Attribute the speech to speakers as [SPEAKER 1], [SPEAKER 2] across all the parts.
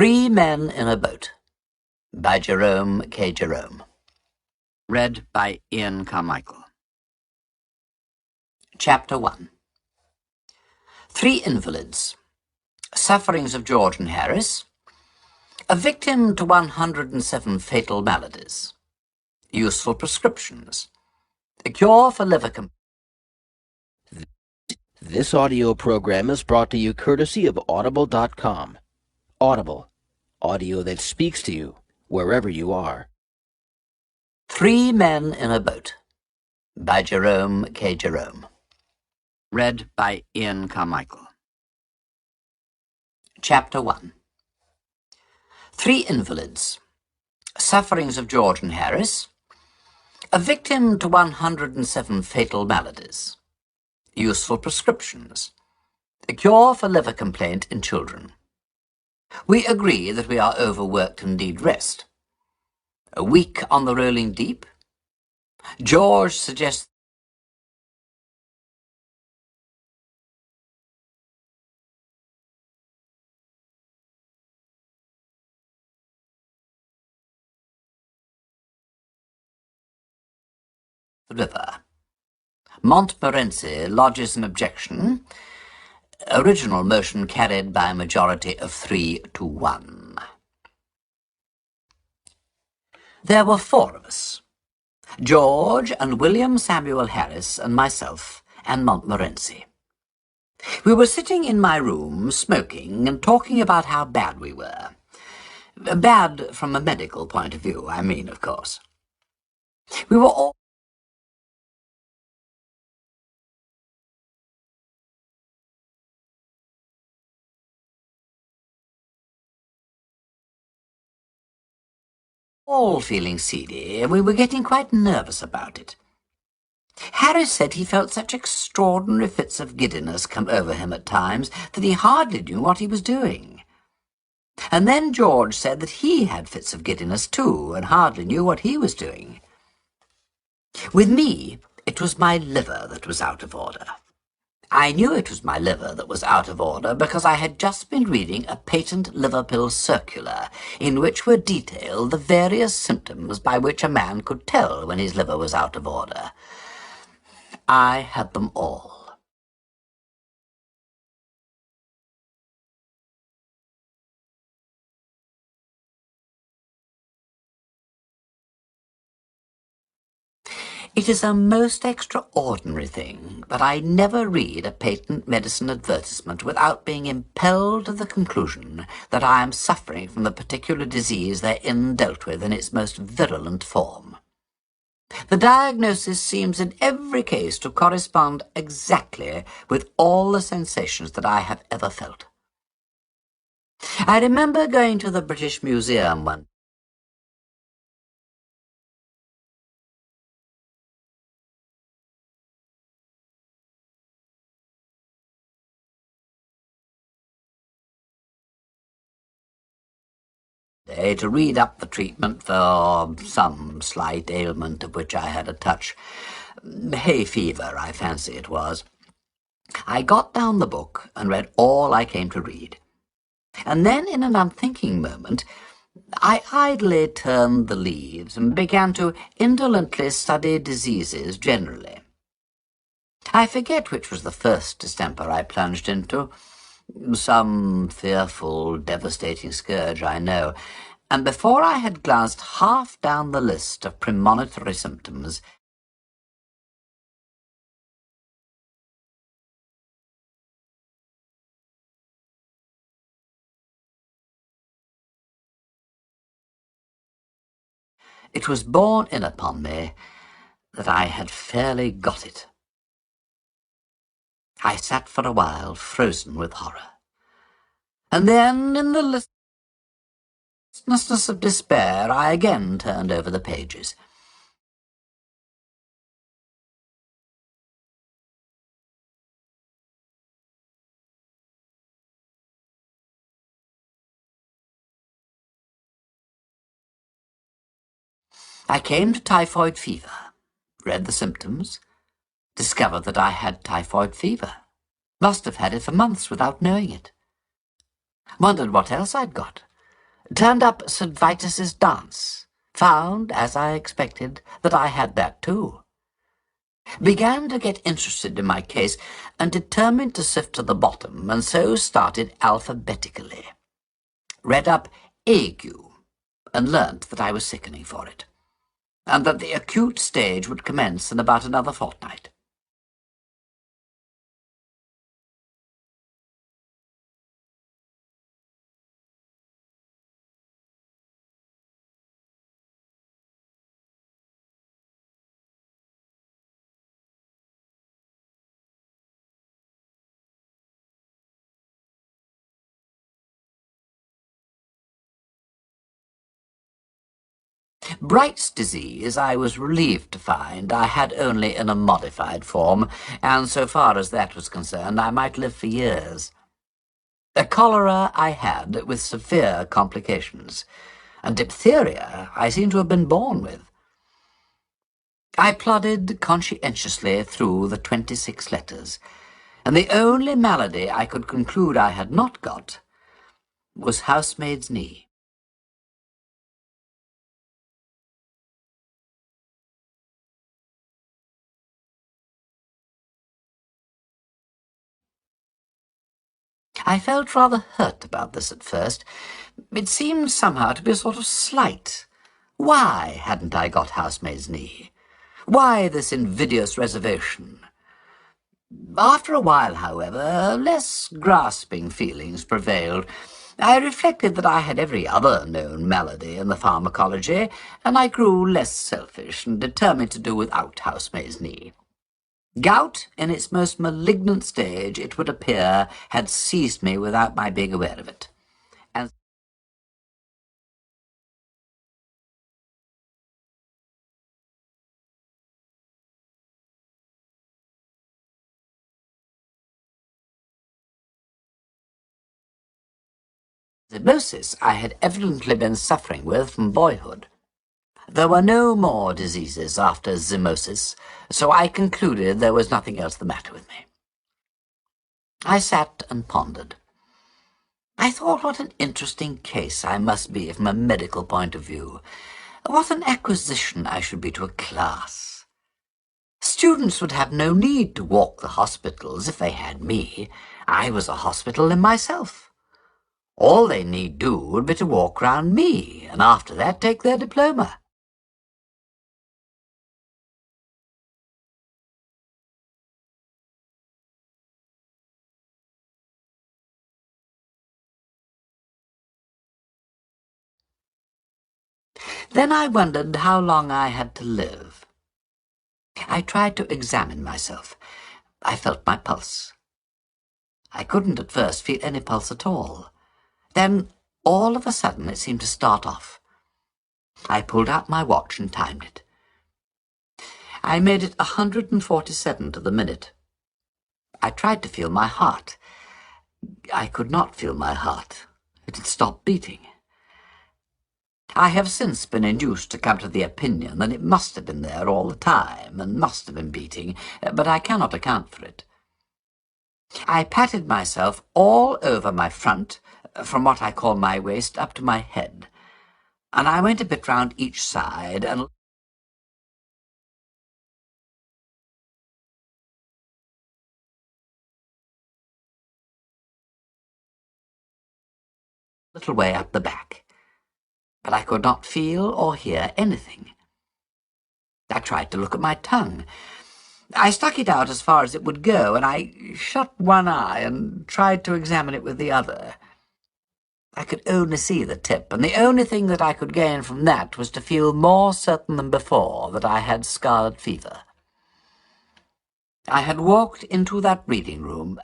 [SPEAKER 1] Three Men in a Boat by Jerome K. Jerome. Read by Ian Carmichael. Chapter 1. Three Invalids. Sufferings of George and Harris. A Victim to 107 Fatal Maladies. Useful Prescriptions. A Cure for Liver Complaints.
[SPEAKER 2] This audio program is brought to you courtesy of Audible.com. Audible. Audio that speaks to you wherever you are.
[SPEAKER 1] Three Men in a Boat by Jerome K. Jerome. Read by Ian Carmichael. Chapter 1. Three Invalids. Sufferings of George and Harris. A Victim to 107 Fatal Maladies. Useful Prescriptions. A Cure for Liver Complaint in Children. We agree that we are overworked and need rest. A week on the rolling deep. George suggests the river. Montmorency lodges an objection. Original motion carried by a majority of 3-1. There were four of us. George and William Samuel Harris and myself and Montmorency. We were sitting in my room, smoking and talking about how bad we were. Bad from a medical point of view, I mean, of course. We were all feeling seedy, and we were getting quite nervous about it. Harris said he felt such extraordinary fits of giddiness come over him at times that he hardly knew what he was doing. And then George said that he had fits of giddiness too, and hardly knew what he was doing. With me, it was my liver that was out of order. I knew it was my liver that was out of order because I had just been reading a patent liver pill circular in which were detailed the various symptoms by which a man could tell when his liver was out of order. I had them all. It is a most extraordinary thing that I never read a patent medicine advertisement without being impelled to the conclusion that I am suffering from the particular disease therein dealt with in its most virulent form. The diagnosis seems in every case to correspond exactly with all the sensations that I have ever felt. I remember going to the British Museum one day to read up the treatment for some slight ailment of which I had a touch. Hay fever, I fancy it was. I got down the book and read all I came to read. And then, in an unthinking moment, I idly turned the leaves and began to indolently study diseases generally. I forget which was the first distemper I plunged into. Some fearful, devastating scourge, I know, and before I had glanced half down the list of premonitory symptoms, it was borne in upon me that I had fairly got it. I sat for a while, frozen with horror. And then, in the listlessness of despair, I again turned over the pages. I came to typhoid fever, read the symptoms, discovered that I had typhoid fever. Must have had it for months without knowing it. Wondered what else I'd got. Turned up St. Vitus's dance. Found, as I expected, that I had that too. Began to get interested in my case and determined to sift to the bottom, and so started alphabetically. Read up ague and learnt that I was sickening for it, and that the acute stage would commence in about another fortnight. Bright's disease, I was relieved to find I had only in a modified form, and so far as that was concerned, I might live for years. The cholera I had, with severe complications, and diphtheria I seem to have been born with. I plodded conscientiously through the 26 letters, and the only malady I could conclude I had not got was housemaid's knee. I felt rather hurt about this at first. It seemed somehow to be a sort of slight. Why hadn't I got housemaid's knee? Why this invidious reservation? After a while, however, less grasping feelings prevailed. I reflected that I had every other known malady in the pharmacology, and I grew less selfish and determined to do without housemaid's knee. Gout, in its most malignant stage, it would appear, had seized me without my being aware of it. And zymosis I had evidently been suffering with from boyhood. There were no more diseases after zymosis, so I concluded there was nothing else the matter with me. I sat and pondered. I thought what an interesting case I must be from a medical point of view. What an acquisition I should be to a class. Students would have no need to walk the hospitals if they had me. I was a hospital in myself. All they need do would be to walk round me, and after that take their diploma. Then I wondered how long I had to live. I tried to examine myself. I felt my pulse. I couldn't at first feel any pulse at all. Then, all of a sudden, it seemed to start off. I pulled out my watch and timed it. I made it 147 to the minute. I tried to feel my heart. I could not feel my heart. It had stopped beating. I have since been induced to come to the opinion that it must have been there all the time, and must have been beating, but I cannot account for it. I patted myself all over my front, from what I call my waist up to my head, and I went a bit round each side, and a little way up the back. But I could not feel or hear anything. I tried to look at my tongue. I stuck it out as far as it would go, and I shut one eye and tried to examine it with the other. I could only see the tip, and the only thing that I could gain from that was to feel more certain than before that I had scarlet fever. I had walked into that reading room.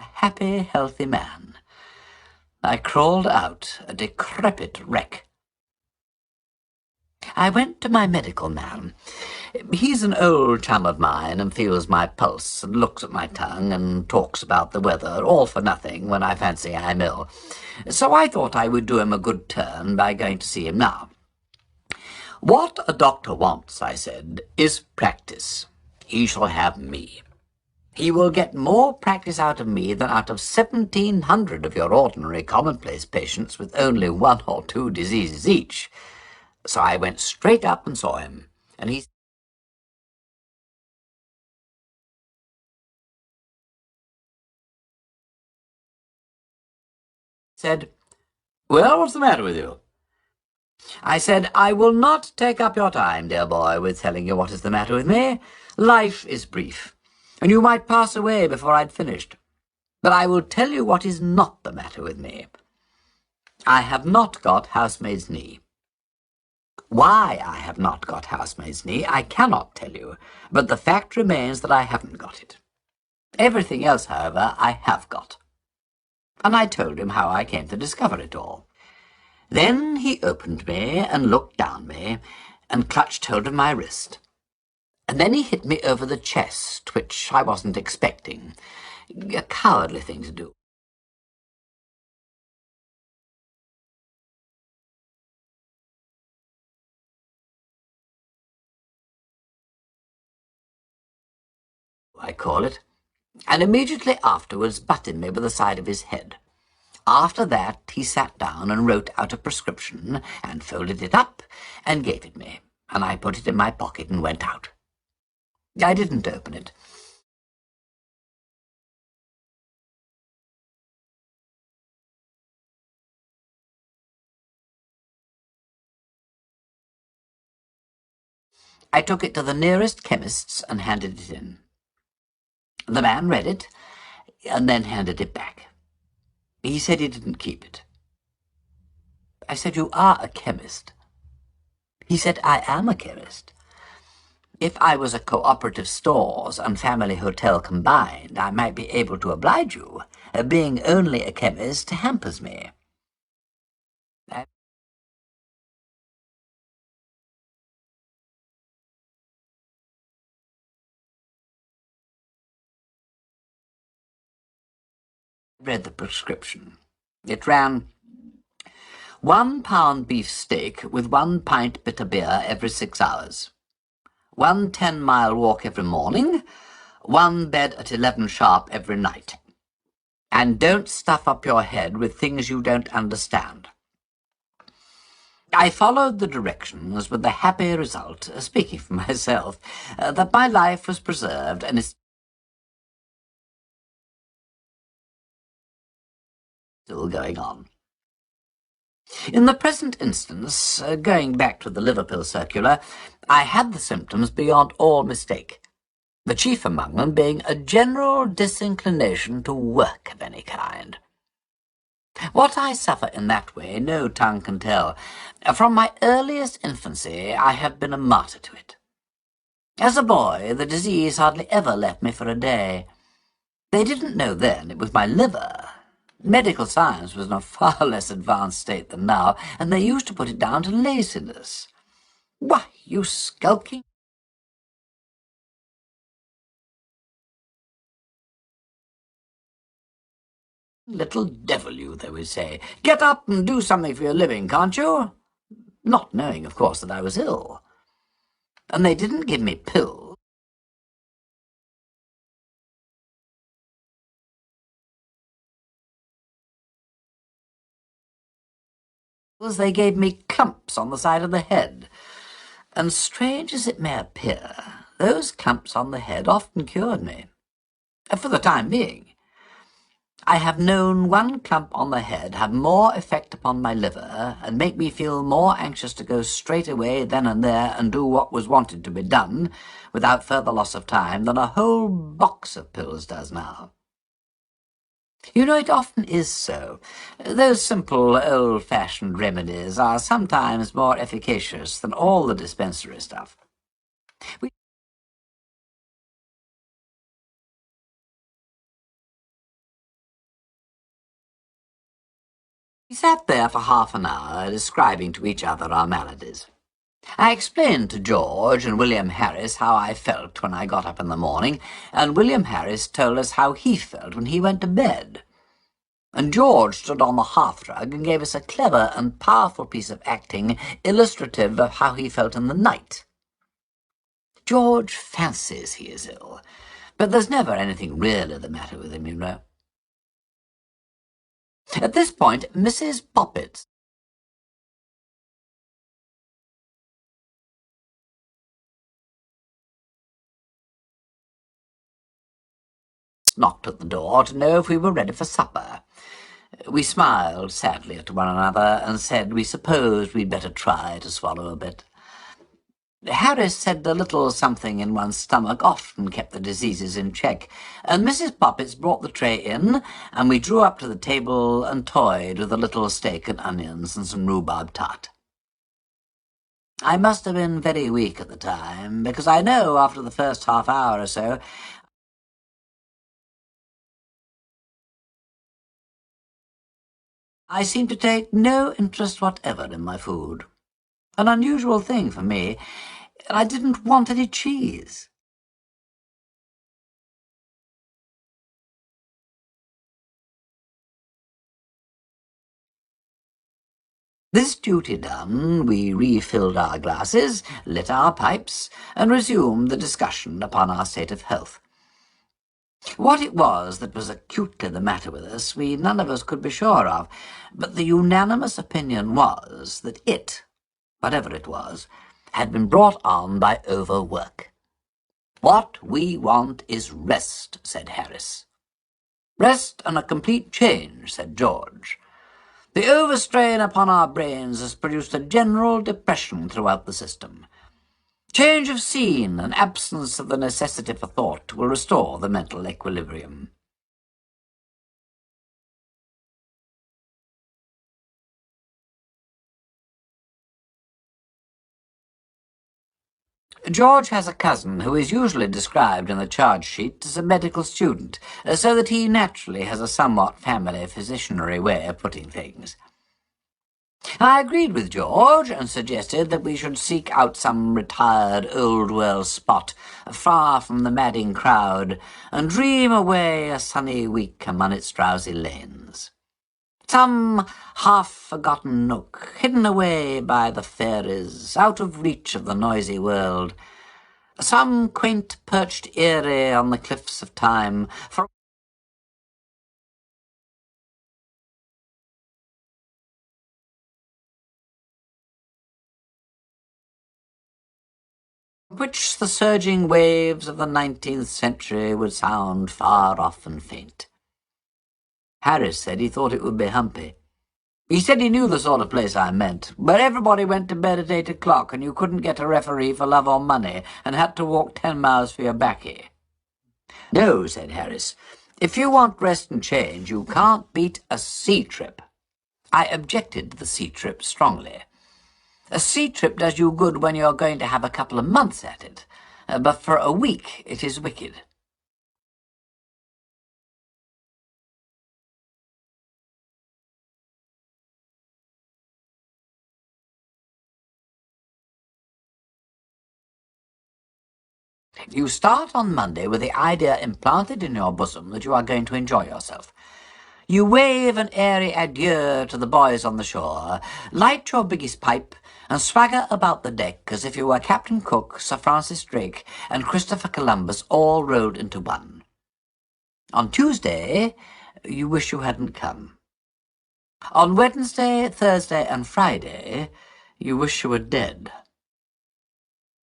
[SPEAKER 1] A happy, healthy man. I crawled out, a decrepit wreck. I went to my medical man. He's an old chum of mine and feels my pulse and looks at my tongue and talks about the weather, all for nothing when I fancy I'm ill. So I thought I would do him a good turn by going to see him now. "What a doctor wants," I said, "is practice. He shall have me. He will get more practice out of me than out of 1,700 of your ordinary commonplace patients with only 1 or 2 diseases each." So I went straight up and saw him, and he said, "Well, what's the matter with you?" I said, "I will not take up your time, dear boy, with telling you what is the matter with me. Life is brief, and you might pass away before I'd finished. But I will tell you what is not the matter with me. I have not got housemaid's knee. Why I have not got housemaid's knee I cannot tell you, but the fact remains that I haven't got it. Everything else, however, I have got." And I told him how I came to discover it all. Then he opened me and looked down me and clutched hold of my wrist. And then he hit me over the chest, which I wasn't expecting. A cowardly thing to do. I call it, and immediately afterwards butted me with the side of his head. After that he sat down and wrote out a prescription and folded it up and gave it me, and I put it in my pocket and went out. I didn't open it. I took it to the nearest chemist's and handed it in. The man read it and then handed it back. He said he didn't keep it. I said, "You are a chemist." He said, "I am a chemist. If I was a cooperative stores and family hotel combined, I might be able to oblige you. Being only a chemist hampers me." I read the prescription. It ran, 1 pound beef steak with 1 pint bitter beer every 6 hours. 1 10-mile walk every morning. 1 bed at 11 sharp every night. And don't stuff up your head with things you don't understand. I followed the directions with the happy result, speaking for myself, that my life was preserved and is still going on. In the present instance, going back to the Liverpool circular, I had the symptoms beyond all mistake, the chief among them being a general disinclination to work of any kind. What I suffer in that way no tongue can tell. From my earliest infancy I have been a martyr to it. As a boy, the disease hardly ever left me for a day. They didn't know then it was my liver. Medical science was in a far less advanced state than now, and they used to put it down to laziness. "Why, you skulking little devil, you," they would say. "Get up and do something for your living, can't you?" Not knowing, of course, that I was ill. And they didn't give me pills. They gave me clumps on the side of the head. And strange as it may appear, those clumps on the head often cured me. For the time being. I have known 1 clump on the head have more effect upon my liver and make me feel more anxious to go straight away then and there and do what was wanted to be done without further loss of time than a whole box of pills does now. You know, it often is so. Those simple, old-fashioned remedies are sometimes more efficacious than all the dispensary stuff. We sat there for half an hour, describing to each other our maladies. I explained to George and William Harris how I felt when I got up in the morning, and William Harris told us how he felt when he went to bed. and George stood on the hearthrug and gave us a clever and powerful piece of acting illustrative of how he felt in the night. George fancies he is ill, but there's never anything really the matter with him, you know. At this point, Mrs. Poppet knocked at the door to know if we were ready for supper. We smiled sadly at one another and said we supposed we'd better try to swallow a bit. Harris said a little something in one's stomach often kept the diseases in check, and Mrs. Poppets brought the tray in, and we drew up to the table and toyed with a little steak and onions and some rhubarb tart. I must have been very weak at the time, because I know after the first half hour or so I seemed to take no interest whatever in my food. An unusual thing for me, and I didn't want any cheese. This duty done, we refilled our glasses, lit our pipes, and resumed the discussion upon our state of health. What it was that was acutely the matter with us, we none of us could be sure of, but the unanimous opinion was that it, whatever it was, had been brought on by overwork. "What we want is rest," said Harris. "Rest and a complete change," said George. "The overstrain upon our brains has produced a general depression throughout the system. Change of scene and absence of the necessity for thought will restore the mental equilibrium." George has a cousin who is usually described in the charge sheet as a medical student, so that he naturally has a somewhat family physicianary way of putting things. I agreed with George and suggested that we should seek out some retired old-world spot far from the madding crowd and dream away a sunny week among its drowsy lanes. Some half-forgotten nook, hidden away by the fairies, out of reach of the noisy world. Some quaint perched eyrie on the cliffs of time, for which the surging waves of the 19th century would sound far off and faint. Harris said he thought it would be humpy. He said he knew the sort of place I meant, where everybody went to bed at 8 o'clock and you couldn't get a referee for love or money and had to walk 10 miles for your baccy. "No," said Harris. "If you want rest and change, you can't beat a sea trip." I objected to the sea trip strongly. A sea trip does you good when you're going to have a couple of months at it, but for a week it is wicked. You start on Monday with the idea implanted in your bosom that you are going to enjoy yourself. You wave an airy adieu to the boys on the shore, light your biggest pipe, and swagger about the deck as if you were Captain Cook, Sir Francis Drake, and Christopher Columbus all rolled into one. On Tuesday, you wish you hadn't come. On Wednesday, Thursday, and Friday, you wish you were dead.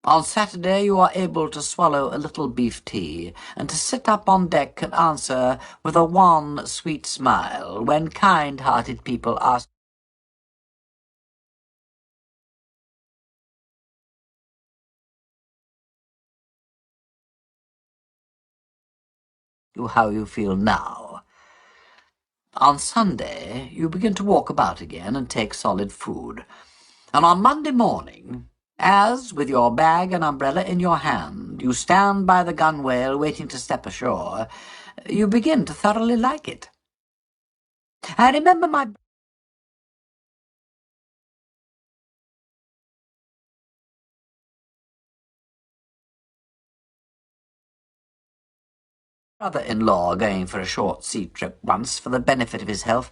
[SPEAKER 1] On Saturday you are able to swallow a little beef tea, and to sit up on deck and answer with a wan, sweet smile when kind-hearted people ask you how you feel now. On Sunday you begin to walk about again and take solid food. And on Monday morning, as, with your bag and umbrella in your hand, you stand by the gunwale waiting to step ashore, you begin to thoroughly like it. I remember my brother-in-law going for a short sea trip once for the benefit of his health.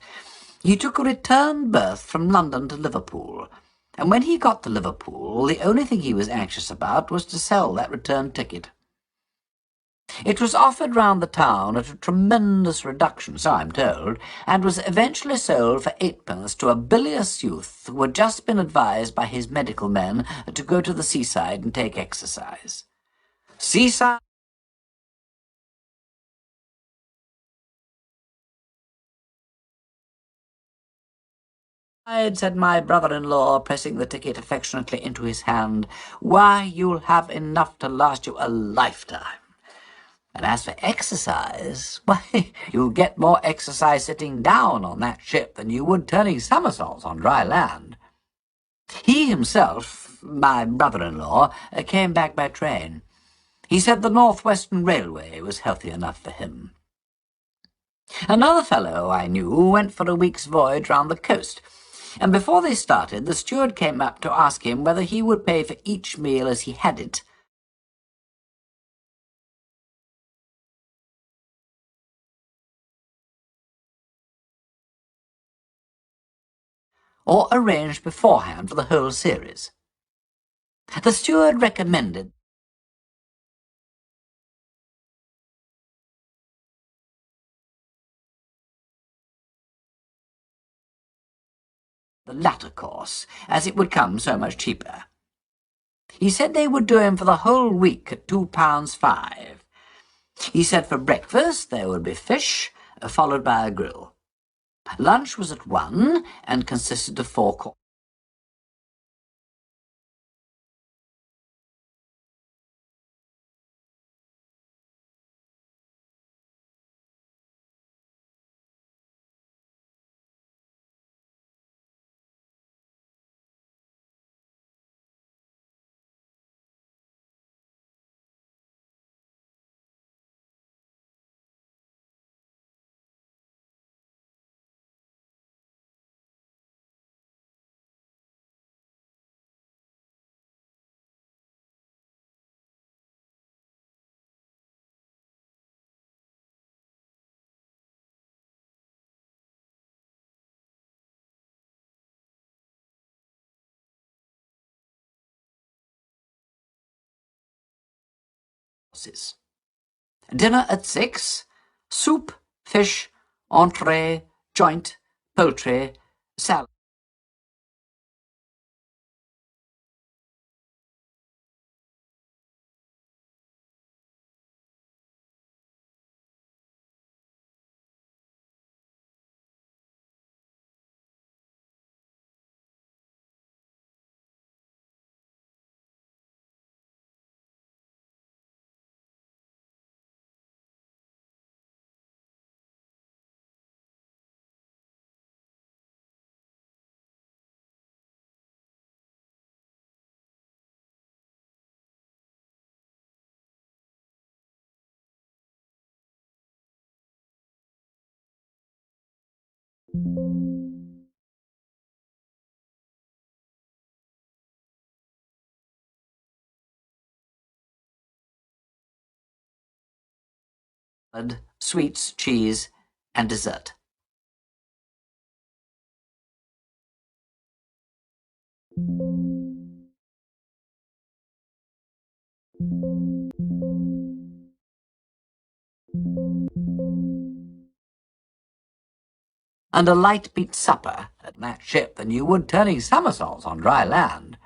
[SPEAKER 1] He took a return berth from London to Liverpool, and when he got to Liverpool, the only thing he was anxious about was to sell that return ticket. It was offered round the town at a tremendous reduction, so I'm told, and was eventually sold for 8p to a bilious youth who had just been advised by his medical men to go to the seaside and take exercise. Seaside? Said my brother-in-law, pressing the ticket affectionately into his hand. Why, you'll have enough to last you a lifetime. And as for exercise, why, you'll get more exercise sitting down on that ship than you would turning somersaults on dry land. He himself, my brother-in-law, came back by train. He said the North Western Railway was healthy enough for him. Another fellow I knew went for a week's voyage round the coast, and before they started, the steward came up to ask him whether he would pay for each meal as he had it. Or arranged beforehand for the whole series. The steward recommended the latter course, as it would come so much cheaper. He said they would do him for the whole week at £2.5. He said for breakfast there would be fish, followed by a grill. Lunch was at 1 and consisted of 4 courses. Dinner at 6, soup, fish, entree, joint, poultry, salad. Sweets, cheese, and dessert. And a light beat supper at that ship than you would turning somersaults on dry land.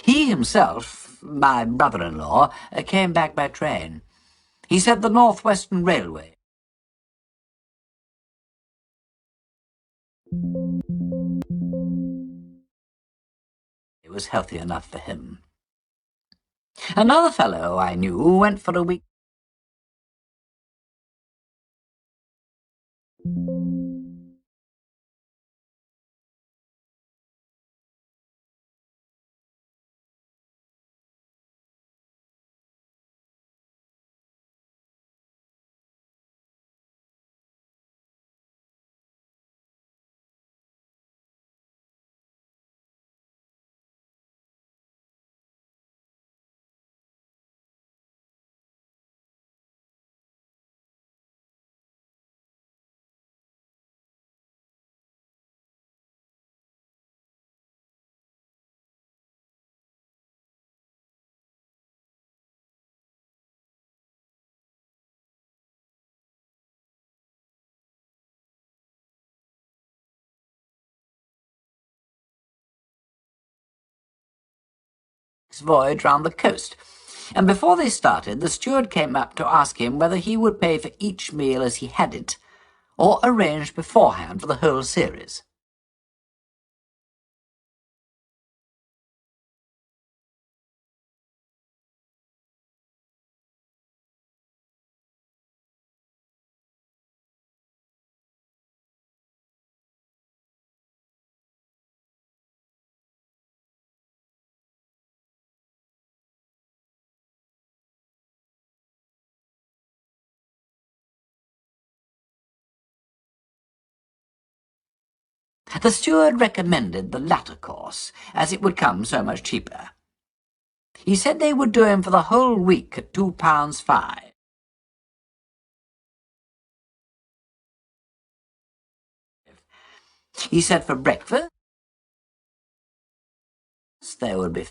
[SPEAKER 1] He himself, my brother-in-law, came back by train. He said the North Western Railway was healthy enough for him. Another fellow I knew went for a week. week's voyage round the coast, and before they started, the steward came up to ask him whether he would pay for each meal as he had it, or arrange beforehand for the whole series. The steward recommended the latter course, as it would come so much cheaper. He said they would do him for the whole week at £2.5. He said for breakfast there would be